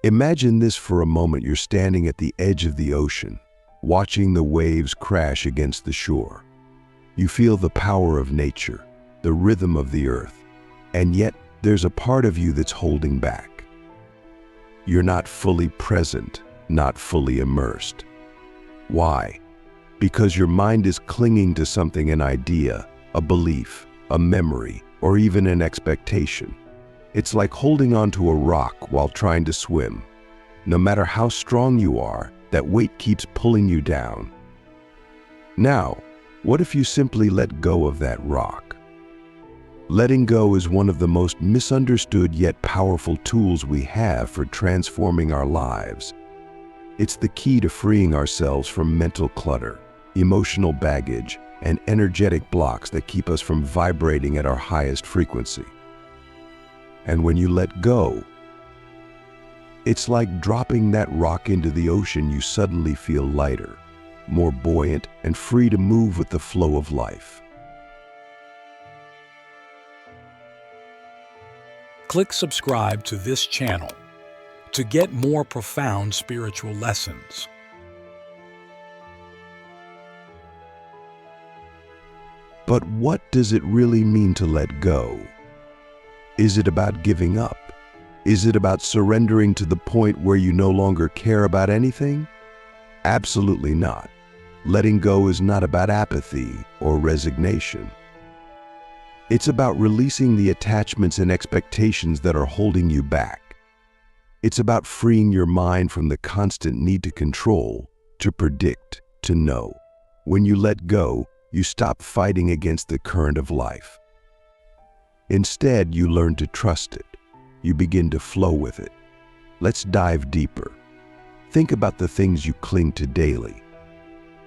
Imagine this for a moment. You're standing at the edge of the ocean, watching the waves crash against the shore. You feel the power of nature, the rhythm of the earth, and yet there's a part of you that's holding back. You're not fully present, not fully immersed. Why? Because your mind is clinging to something, an idea, a belief, a memory, or even an expectation. It's like holding onto a rock while trying to swim. No matter how strong you are, that weight keeps pulling you down. Now, what if you simply let go of that rock? Letting go is one of the most misunderstood yet powerful tools we have for transforming our lives. It's the key to freeing ourselves from mental clutter, emotional baggage, and energetic blocks that keep us from vibrating at our highest frequency. And when you let go, it's like dropping that rock into the ocean. You suddenly feel lighter, more buoyant, and free to move with the flow of life. Click subscribe to this channel to get more profound spiritual lessons. But what does it really mean to let go? Is it about giving up? Is it about surrendering to the point where you no longer care about anything? Absolutely not. Letting go is not about apathy or resignation. It's about releasing the attachments and expectations that are holding you back. It's about freeing your mind from the constant need to control, to predict, to know. When you let go, you stop fighting against the current of life. Instead, you learn to trust it. You begin to flow with it. Let's dive deeper. Think about the things you cling to daily.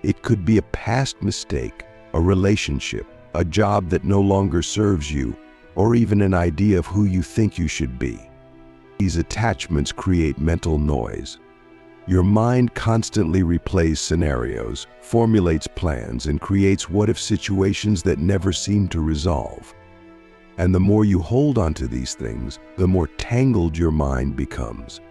It could be a past mistake, a relationship, a job that no longer serves you, or even an idea of who you think you should be. These attachments create mental noise. Your mind constantly replays scenarios, formulates plans, and creates what-if situations that never seem to resolve. And the more you hold onto these things, the more tangled your mind becomes.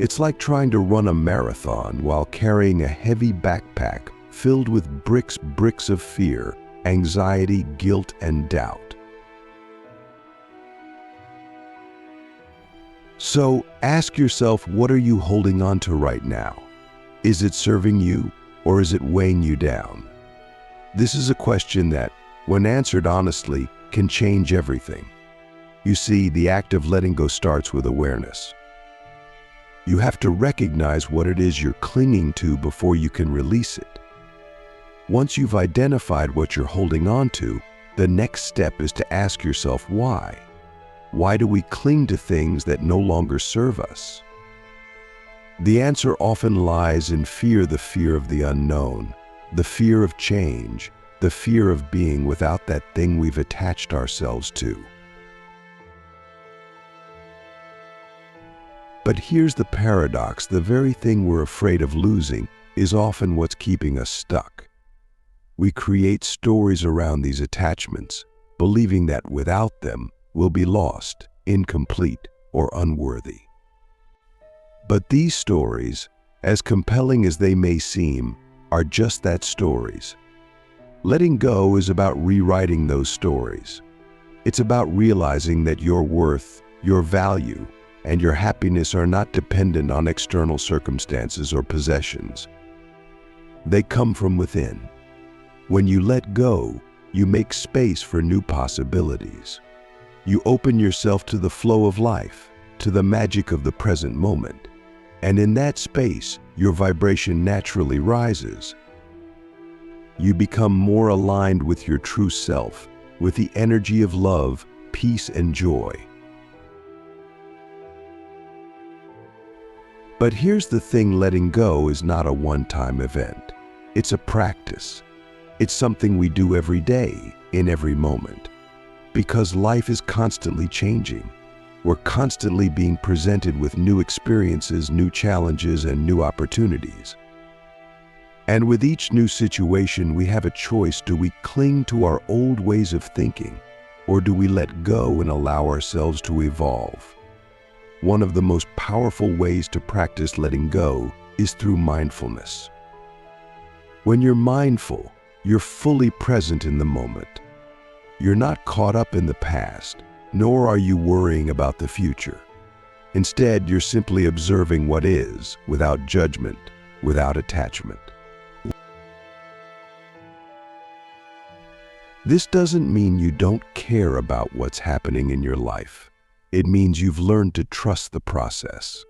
It's like trying to run a marathon while carrying a heavy backpack filled with bricks of fear, anxiety, guilt, and doubt. So ask yourself, what are you holding on to right now? Is it serving you, or is it weighing you down? This is a question that, when answered honestly, can change everything. You see, the act of letting go starts with awareness. You have to recognize what it is you're clinging to before you can release it. Once you've identified what you're holding on to, the next step is to ask yourself why. Why do we cling to things that no longer serve us? The answer often lies in fear, the fear of the unknown, the fear of change, the fear of being without that thing we've attached ourselves to. But here's the paradox: the very thing we're afraid of losing is often what's keeping us stuck. We create stories around these attachments, believing that without them, we'll be lost, incomplete, or unworthy. But these stories, as compelling as they may seem, are just that, stories. Letting go is about rewriting those stories. It's about realizing that your worth, your value, and your happiness are not dependent on external circumstances or possessions. They come from within. When you let go, you make space for new possibilities. You open yourself to the flow of life, to the magic of the present moment. And in that space, your vibration naturally rises. You become more aligned with your true self, with the energy of love, peace, and joy. But here's the thing: letting go is not a one-time event. It's a practice. It's something we do every day, in every moment. Because life is constantly changing. We're constantly being presented with new experiences, new challenges, and new opportunities. And with each new situation, we have a choice. Do we cling to our old ways of thinking, or do we let go and allow ourselves to evolve? One of the most powerful ways to practice letting go is through mindfulness. When you're mindful, you're fully present in the moment. You're not caught up in the past, nor are you worrying about the future. Instead, you're simply observing what is, without judgment, without attachment. This doesn't mean you don't care about what's happening in your life. It means you've learned to trust the process.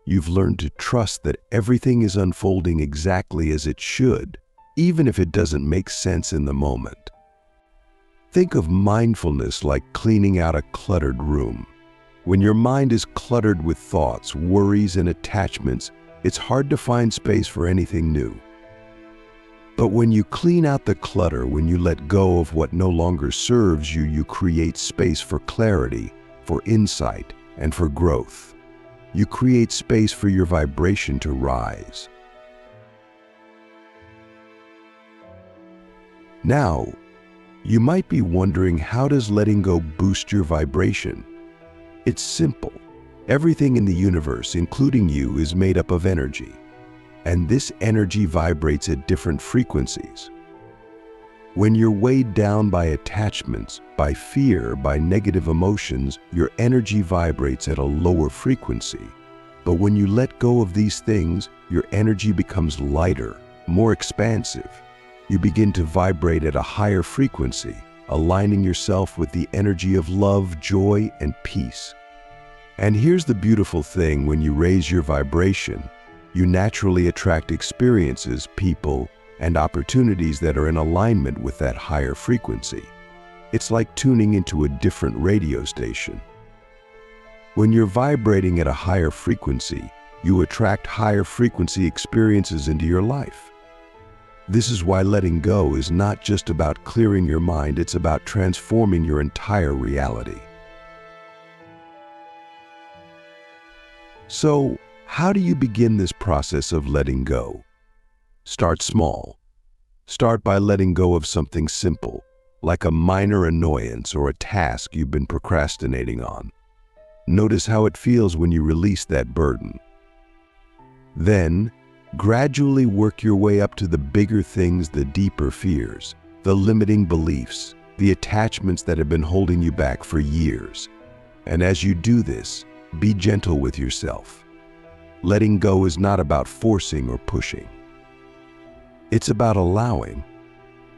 You've learned to trust that everything is unfolding exactly as it should, even if it doesn't make sense in the moment. Think of mindfulness like cleaning out a cluttered room. When your mind is cluttered with thoughts, worries, and attachments, it's hard to find space for anything new. But when you clean out the clutter, when you let go of what no longer serves you, you create space for clarity, for insight, and for growth. You create space for your vibration to rise. Now, you might be wondering, how does letting go boost your vibration? It's simple. Everything in the universe, including you, is made up of energy. And this energy vibrates at different frequencies. When you're weighed down by attachments, by fear, by negative emotions, your energy vibrates at a lower frequency. But when you let go of these things, your energy becomes lighter, more expansive. You begin to vibrate at a higher frequency, aligning yourself with the energy of love, joy, and peace. And here's the beautiful thing: when you raise your vibration, you naturally attract experiences, people, and opportunities that are in alignment with that higher frequency. It's like tuning into a different radio station. When you're vibrating at a higher frequency, you attract higher frequency experiences into your life. This is why letting go is not just about clearing your mind, it's about transforming your entire reality. So, how do you begin this process of letting go? Start small. Start by letting go of something simple, like a minor annoyance or a task you've been procrastinating on. Notice how it feels when you release that burden. Then, gradually work your way up to the bigger things, the deeper fears, the limiting beliefs, the attachments that have been holding you back for years. And as you do this, be gentle with yourself. Letting go is not about forcing or pushing. It's about allowing.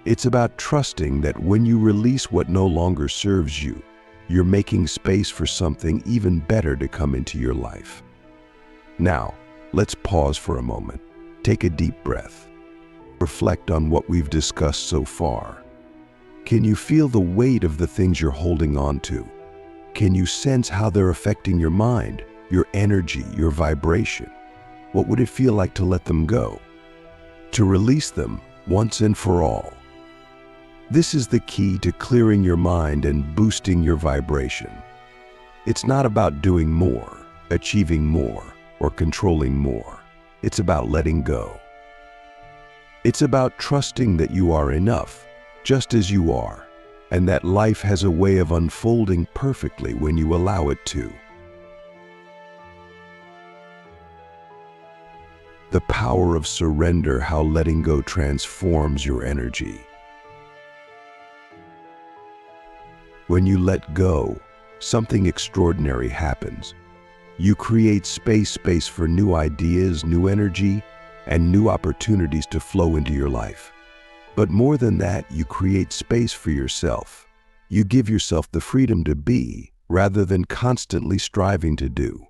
It's about trusting that when you release what no longer serves you, you're making space for something even better to come into your life. Now, let's pause for a moment. Take a deep breath. Reflect on what we've discussed so far. Can you feel the weight of the things you're holding on to? Can you sense how they're affecting your mind, your energy, your vibration? What would it feel like to let them go? To release them once and for all. This is the key to clearing your mind and boosting your vibration. It's not about doing more, achieving more, or controlling more. It's about letting go. It's about trusting that you are enough, just as you are, and that life has a way of unfolding perfectly when you allow it to. The power of surrender, how letting go transforms your energy. When you let go, something extraordinary happens. You create space for new ideas, new energy, and new opportunities to flow into your life. But more than that, you create space for yourself. You give yourself the freedom to be, rather than constantly striving to do.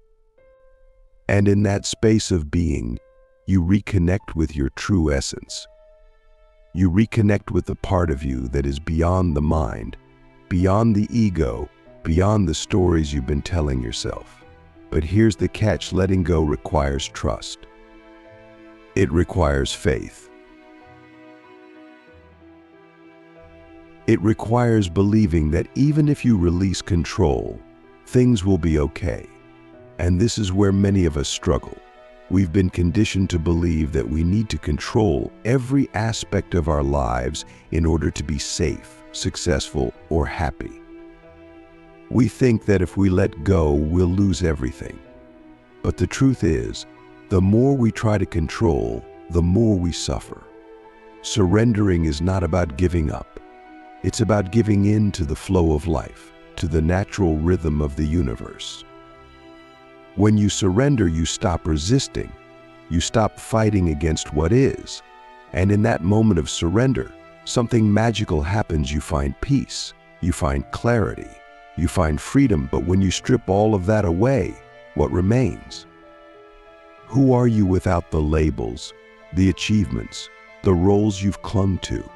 And in that space of being, you reconnect with your true essence. You reconnect with the part of you that is beyond the mind, beyond the ego, beyond the stories you've been telling yourself. But here's the catch: letting go requires trust. It requires faith. It requires believing that even if you release control, things will be okay. And this is where many of us struggle. We've been conditioned to believe that we need to control every aspect of our lives in order to be safe, successful, or happy. We think that if we let go, we'll lose everything. But the truth is, the more we try to control, the more we suffer. Surrendering is not about giving up. It's about giving in to the flow of life, to the natural rhythm of the universe. When you surrender, you stop resisting. You stop fighting against what is. And in that moment of surrender, something magical happens. You find peace, you find clarity, you find freedom. But when you strip all of that away, what remains? Who are you without the labels, the achievements, the roles you've clung to?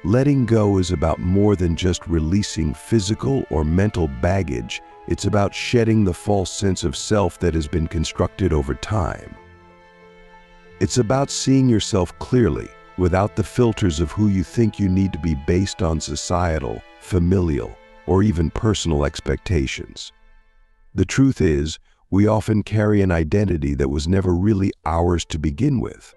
Letting go is about more than just releasing physical or mental baggage. It's about shedding the false sense of self that has been constructed over time. It's about seeing yourself clearly, without the filters of who you think you need to be based on societal, familial, or even personal expectations. The truth is, we often carry an identity that was never really ours to begin with.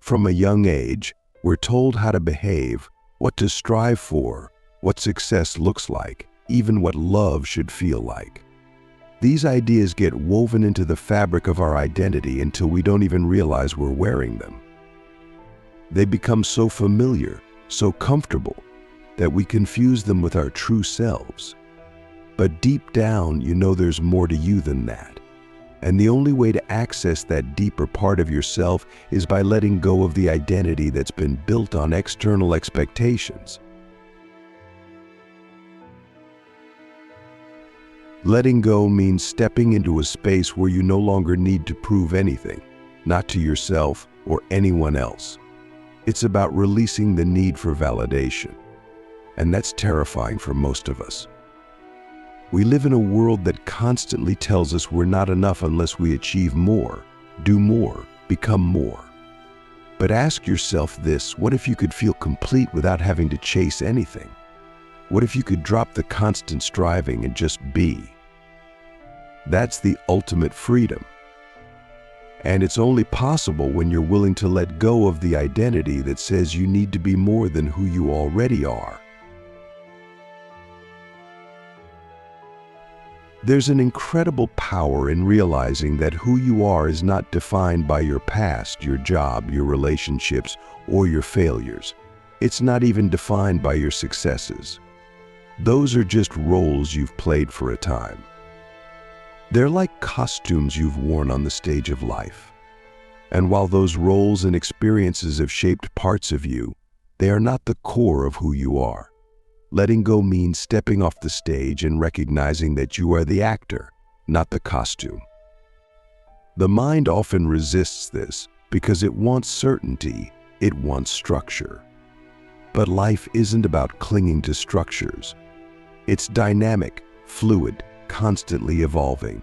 From a young age, we're told how to behave, what to strive for, what success looks like, even what love should feel like. These ideas get woven into the fabric of our identity until we don't even realize we're wearing them. They become so familiar, so comfortable, that we confuse them with our true selves. But deep down, you know there's more to you than that. And the only way to access that deeper part of yourself is by letting go of the identity that's been built on external expectations. Letting go means stepping into a space where you no longer need to prove anything, not to yourself or anyone else. It's about releasing the need for validation. And that's terrifying for most of us. We live in a world that constantly tells us we're not enough unless we achieve more, do more, become more. But ask yourself this: what if you could feel complete without having to chase anything? What if you could drop the constant striving and just be? That's the ultimate freedom. And it's only possible when you're willing to let go of the identity that says you need to be more than who you already are. There's an incredible power in realizing that who you are is not defined by your past, your job, your relationships, or your failures. It's not even defined by your successes. Those are just roles you've played for a time. They're like costumes you've worn on the stage of life. And while those roles and experiences have shaped parts of you, they are not the core of who you are. Letting go means stepping off the stage and recognizing that you are the actor, not the costume. The mind often resists this because it wants certainty, it wants structure. But life isn't about clinging to structures. It's dynamic, fluid, constantly evolving.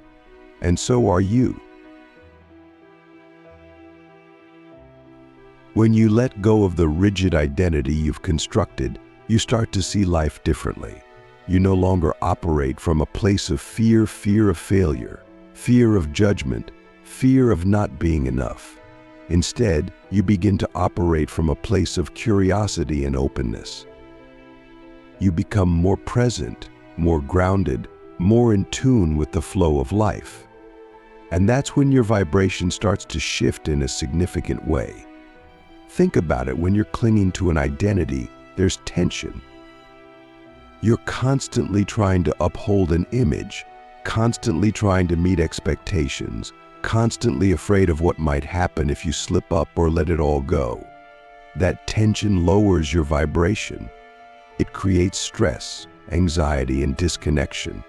And so are you. When you let go of the rigid identity you've constructed, you start to see life differently. You no longer operate from a place of fear of failure, fear of judgment, fear of not being enough. Instead, you begin to operate from a place of curiosity and openness. You become more present, more grounded, more in tune with the flow of life. And that's when your vibration starts to shift in a significant way. Think about it: when you're clinging to an identity, there's tension. You're constantly trying to uphold an image, constantly trying to meet expectations, constantly afraid of what might happen if you slip up or let it all go. That tension lowers your vibration. It creates stress, anxiety, and disconnection.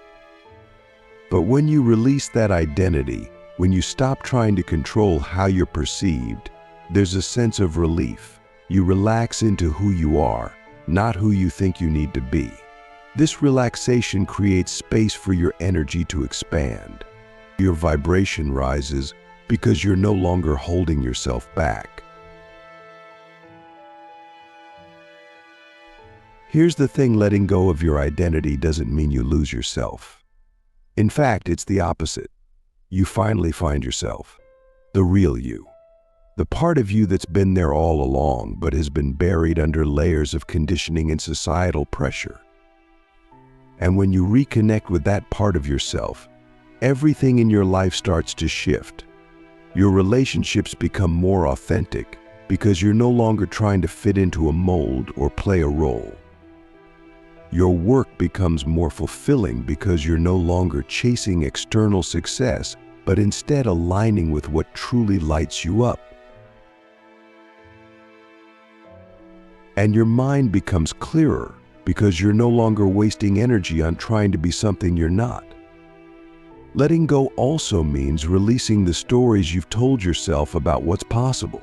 But when you release that identity, when you stop trying to control how you're perceived, there's a sense of relief. You relax into who you are, not who you think you need to be. This relaxation creates space for your energy to expand. Your vibration rises because you're no longer holding yourself back. Here's the thing: letting go of your identity doesn't mean you lose yourself. In fact, it's the opposite. You finally find yourself, the real you. The part of you that's been there all along but has been buried under layers of conditioning and societal pressure. And when you reconnect with that part of yourself, everything in your life starts to shift. Your relationships become more authentic because you're no longer trying to fit into a mold or play a role. Your work becomes more fulfilling because you're no longer chasing external success, but instead aligning with what truly lights you up. And your mind becomes clearer because you're no longer wasting energy on trying to be something you're not. Letting go also means releasing the stories you've told yourself about what's possible.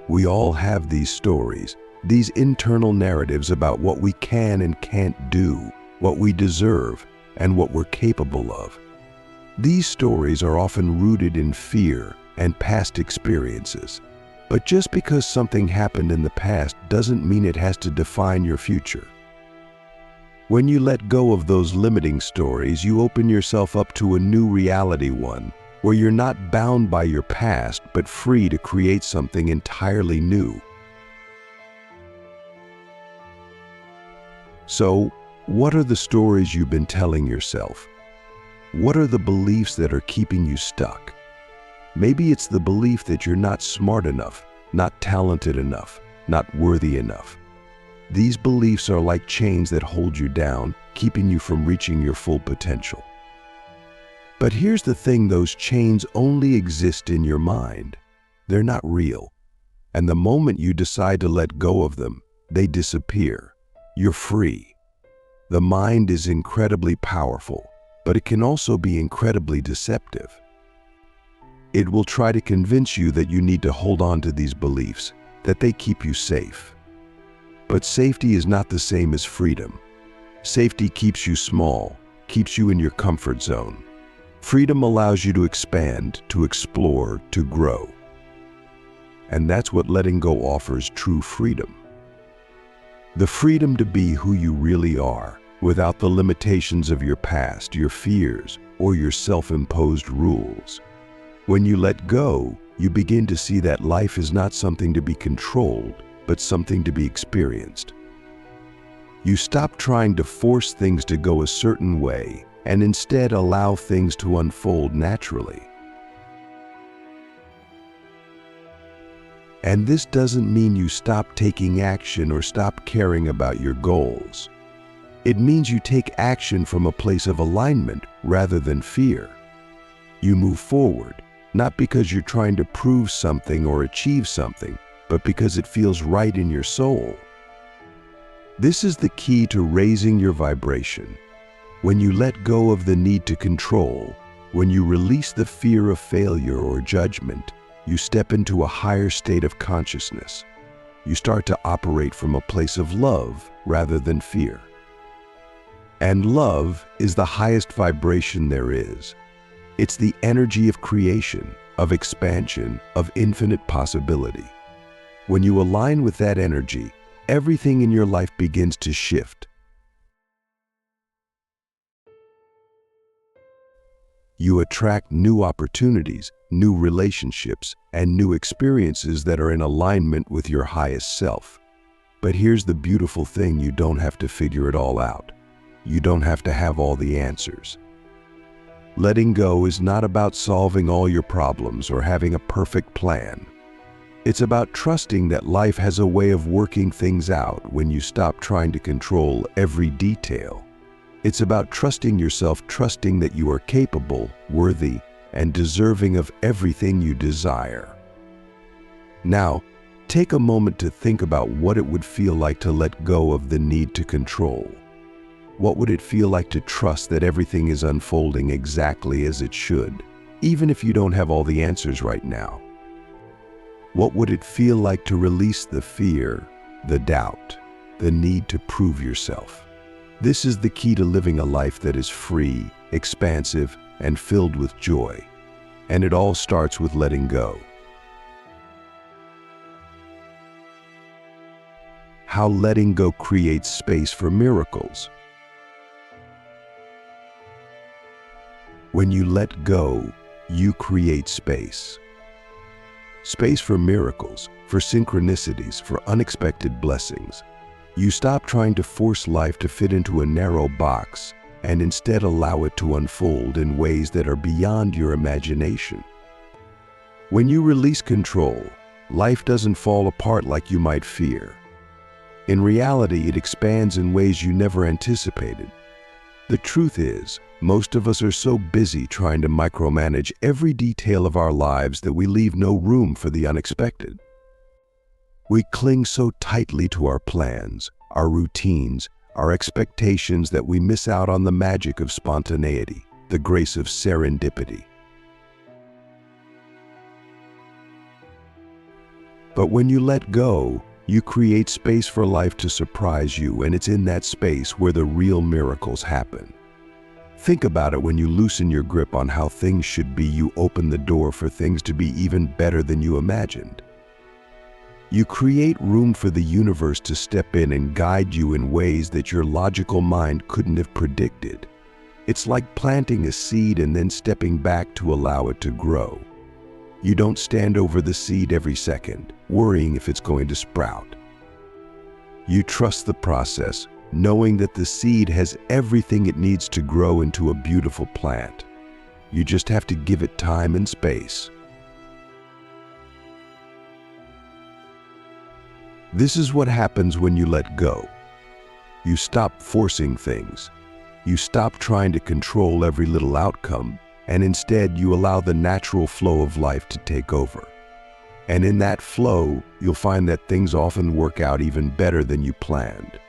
We all have these stories, these internal narratives about what we can and can't do, what we deserve, and what we're capable of. These stories are often rooted in fear and past experiences. But just because something happened in the past doesn't mean it has to define your future. When you let go of those limiting stories, you open yourself up to a new reality, one where you're not bound by your past, but free to create something entirely new. So, what are the stories you've been telling yourself? What are the beliefs that are keeping you stuck? Maybe it's the belief that you're not smart enough, not talented enough, not worthy enough. These beliefs are like chains that hold you down, keeping you from reaching your full potential. But here's the thing, those chains only exist in your mind. They're not real. And the moment you decide to let go of them, they disappear. You're free. The mind is incredibly powerful, but it can also be incredibly deceptive. It will try to convince you that you need to hold on to these beliefs, that they keep you safe. But safety is not the same as freedom. Safety keeps you small, keeps you in your comfort zone. Freedom allows you to expand, to explore, to grow. And that's what letting go offers: true freedom. The freedom to be who you really are, without the limitations of your past, your fears, or your self-imposed rules. When you let go, you begin to see that life is not something to be controlled, but something to be experienced. You stop trying to force things to go a certain way and instead allow things to unfold naturally. And this doesn't mean you stop taking action or stop caring about your goals. It means you take action from a place of alignment rather than fear. You move forward, not because you're trying to prove something or achieve something, but because it feels right in your soul. This is the key to raising your vibration. When you let go of the need to control, when you release the fear of failure or judgment, you step into a higher state of consciousness. You start to operate from a place of love rather than fear. And love is the highest vibration there is. It's the energy of creation, of expansion, of infinite possibility. When you align with that energy, everything in your life begins to shift. You attract new opportunities, new relationships, and new experiences that are in alignment with your highest self. But here's the beautiful thing: you don't have to figure it all out. You don't have to have all the answers. Letting go is not about solving all your problems or having a perfect plan. It's about trusting that life has a way of working things out when you stop trying to control every detail. It's about trusting yourself, trusting that you are capable, worthy, and deserving of everything you desire. Now, take a moment to think about what it would feel like to let go of the need to control. What would it feel like to trust that everything is unfolding exactly as it should, even if you don't have all the answers right now? What would it feel like to release the fear, the doubt, the need to prove yourself? This is the key to living a life that is free, expansive, and filled with joy. And it all starts with letting go. How letting go creates space for miracles. When you let go, you create space. Space for miracles, for synchronicities, for unexpected blessings. You stop trying to force life to fit into a narrow box and instead allow it to unfold in ways that are beyond your imagination. When you release control, life doesn't fall apart like you might fear. In reality, it expands in ways you never anticipated. The truth is, most of us are so busy trying to micromanage every detail of our lives that we leave no room for the unexpected. We cling so tightly to our plans, our routines, our expectations that we miss out on the magic of spontaneity, the grace of serendipity. But when you let go, you create space for life to surprise you, and it's in that space where the real miracles happen. Think about it: when you loosen your grip on how things should be, you open the door for things to be even better than you imagined. You create room for the universe to step in and guide you in ways that your logical mind couldn't have predicted. It's like planting a seed and then stepping back to allow it to grow. You don't stand over the seed every second, worrying if it's going to sprout. You trust the process, knowing that the seed has everything it needs to grow into a beautiful plant. You just have to give it time and space. This is what happens when you let go. You stop forcing things. You stop trying to control every little outcome, and instead you allow the natural flow of life to take over. And in that flow, you'll find that things often work out even better than you planned.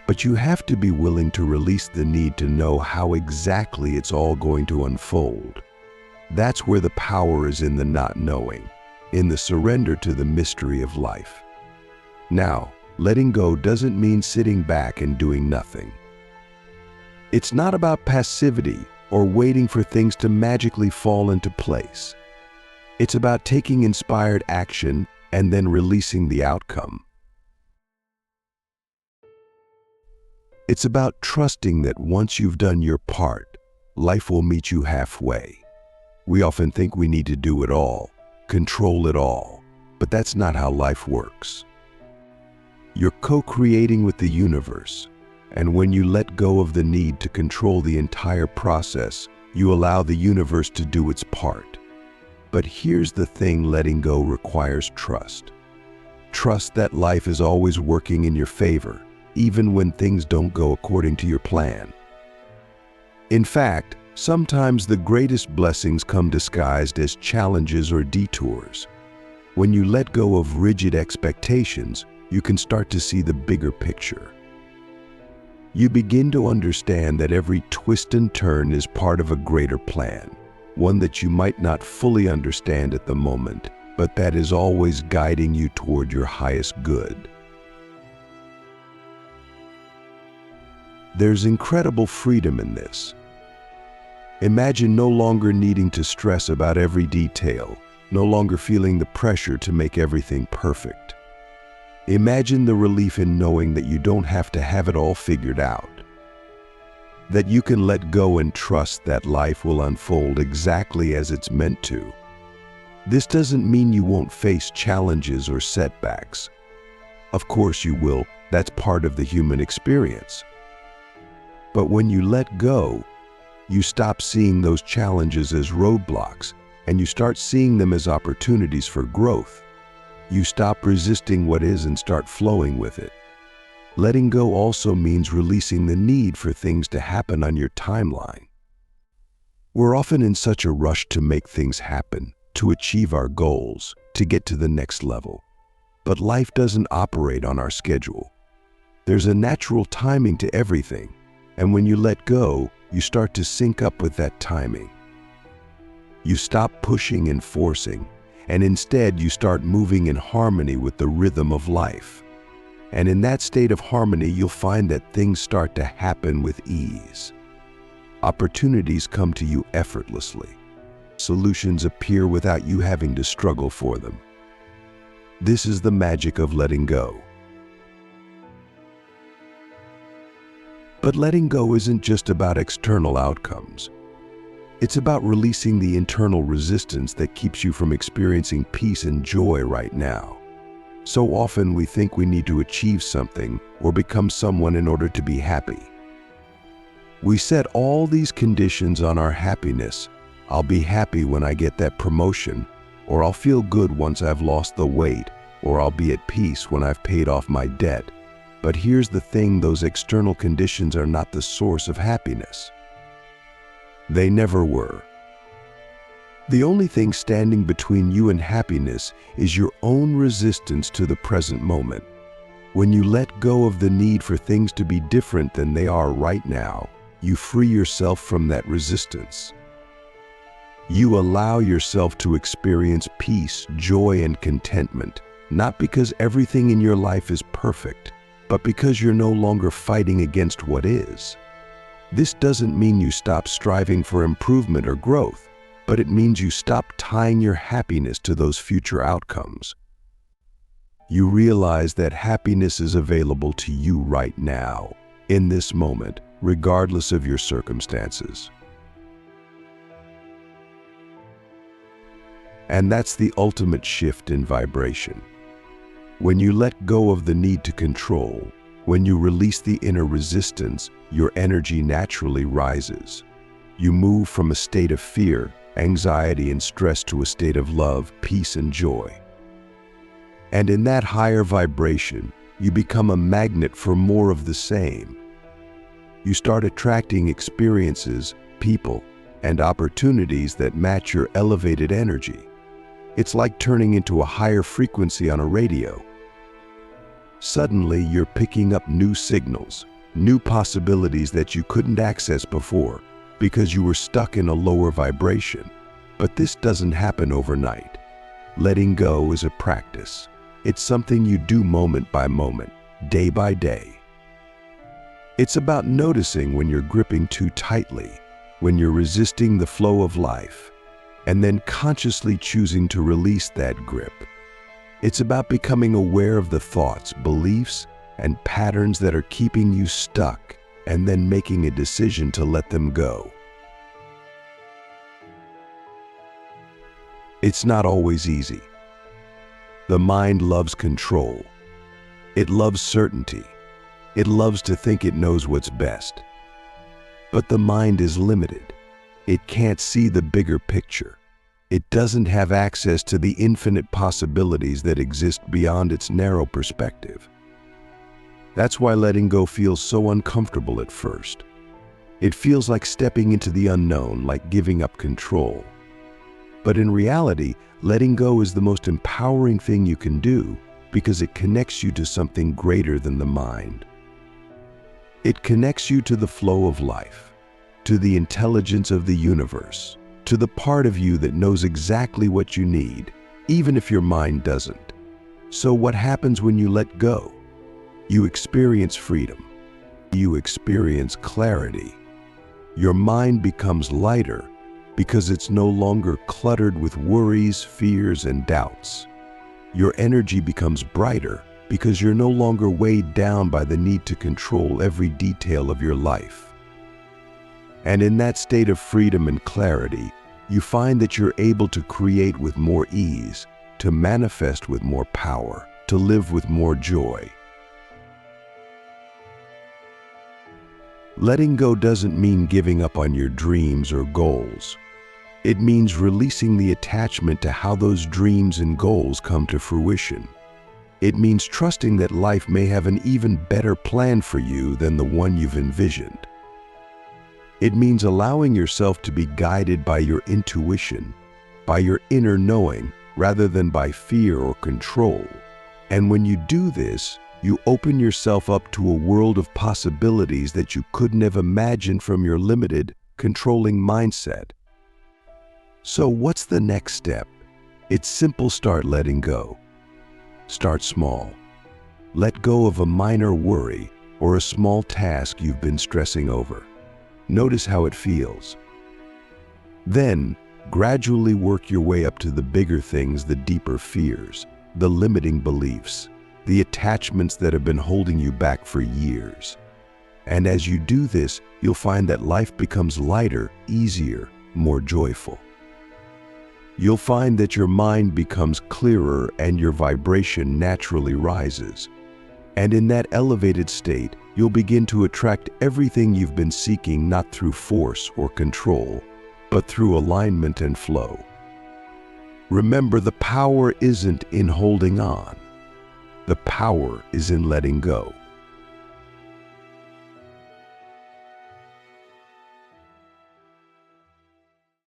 But you have to be willing to release the need to know how exactly it's all going to unfold. That's where the power is, in the not knowing, in the surrender to the mystery of life. Now, letting go doesn't mean sitting back and doing nothing. It's not about passivity or waiting for things to magically fall into place. It's about taking inspired action and then releasing the outcome. It's about trusting that once you've done your part, life will meet you halfway. We often think we need to do it all, control it all, but that's not how life works. You're co-creating with the universe, and when you let go of the need to control the entire process, you allow the universe to do its part. But here's the thing: letting go requires trust. Trust that life is always working in your favor, even when things don't go according to your plan. In fact, sometimes the greatest blessings come disguised as challenges or detours. When you let go of rigid expectations, you can start to see the bigger picture. You begin to understand that every twist and turn is part of a greater plan, one that you might not fully understand at the moment, but that is always guiding you toward your highest good. There's incredible freedom in this. Imagine no longer needing to stress about every detail, no longer feeling the pressure to make everything perfect. Imagine the relief in knowing that you don't have to have it all figured out, that you can let go and trust that life will unfold exactly as it's meant to. This doesn't mean you won't face challenges or setbacks. Of course you will, that's part of the human experience. But when you let go, you stop seeing those challenges as roadblocks, and you start seeing them as opportunities for growth. You stop resisting what is and start flowing with it. Letting go also means releasing the need for things to happen on your timeline. We're often in such a rush to make things happen, to achieve our goals, to get to the next level. But life doesn't operate on our schedule. There's a natural timing to everything, and when you let go, you start to sync up with that timing. You stop pushing and forcing, and instead you start moving in harmony with the rhythm of life. And in that state of harmony, you'll find that things start to happen with ease. Opportunities come to you effortlessly. Solutions appear without you having to struggle for them. This is the magic of letting go. But letting go isn't just about external outcomes. It's about releasing the internal resistance that keeps you from experiencing peace and joy right now. So often we think we need to achieve something or become someone in order to be happy. We set all these conditions on our happiness. I'll be happy when I get that promotion, or I'll feel good once I've lost the weight, or I'll be at peace when I've paid off my debt. But here's the thing, those external conditions are not the source of happiness. They never were. The only thing standing between you and happiness is your own resistance to the present moment. When you let go of the need for things to be different than they are right now, you free yourself from that resistance. You allow yourself to experience peace, joy, and contentment, not because everything in your life is perfect, but because you're no longer fighting against what is. This doesn't mean you stop striving for improvement or growth, but it means you stop tying your happiness to those future outcomes. You realize that happiness is available to you right now, in this moment, regardless of your circumstances. And that's the ultimate shift in vibration. When you let go of the need to control, when you release the inner resistance, your energy naturally rises. You move from a state of fear, anxiety, and stress to a state of love, peace, and joy. And in that higher vibration, you become a magnet for more of the same. You start attracting experiences, people, and opportunities that match your elevated energy. It's like turning into a higher frequency on a radio. Suddenly, you're picking up new signals, new possibilities that you couldn't access before because you were stuck in a lower vibration. But this doesn't happen overnight. Letting go is a practice. It's something you do moment by moment, day by day. It's about noticing when you're gripping too tightly, when you're resisting the flow of life, and then consciously choosing to release that grip. It's about becoming aware of the thoughts, beliefs, and patterns that are keeping you stuck, and then making a decision to let them go. It's not always easy. The mind loves control. It loves certainty. It loves to think it knows what's best. But the mind is limited. It can't see the bigger picture. It doesn't have access to the infinite possibilities that exist beyond its narrow perspective. That's why letting go feels so uncomfortable at first. It feels like stepping into the unknown, like giving up control. But in reality, letting go is the most empowering thing you can do because it connects you to something greater than the mind. It connects you to the flow of life, to the intelligence of the universe, to the part of you that knows exactly what you need, even if your mind doesn't. So what happens when you let go? You experience freedom. You experience clarity. Your mind becomes lighter because it's no longer cluttered with worries, fears, and doubts. Your energy becomes brighter because you're no longer weighed down by the need to control every detail of your life. And in that state of freedom and clarity, you find that you're able to create with more ease, to manifest with more power, to live with more joy. Letting go doesn't mean giving up on your dreams or goals. It means releasing the attachment to how those dreams and goals come to fruition. It means trusting that life may have an even better plan for you than the one you've envisioned. It means allowing yourself to be guided by your intuition, by your inner knowing, rather than by fear or control. And when you do this, you open yourself up to a world of possibilities that you couldn't have imagined from your limited, controlling mindset. So what's the next step? It's simple. Start letting go. Start small. Let go of a minor worry or a small task you've been stressing over. Notice how it feels. Then, gradually work your way up to the bigger things, the deeper fears, the limiting beliefs, the attachments that have been holding you back for years. And as you do this, you'll find that life becomes lighter, easier, more joyful. you'll find that your mind becomes clearer and your vibration naturally rises. And in that elevated state, you'll begin to attract everything you've been seeking, not through force or control, but through alignment and flow. Remember, the power isn't in holding on. The power is in letting go.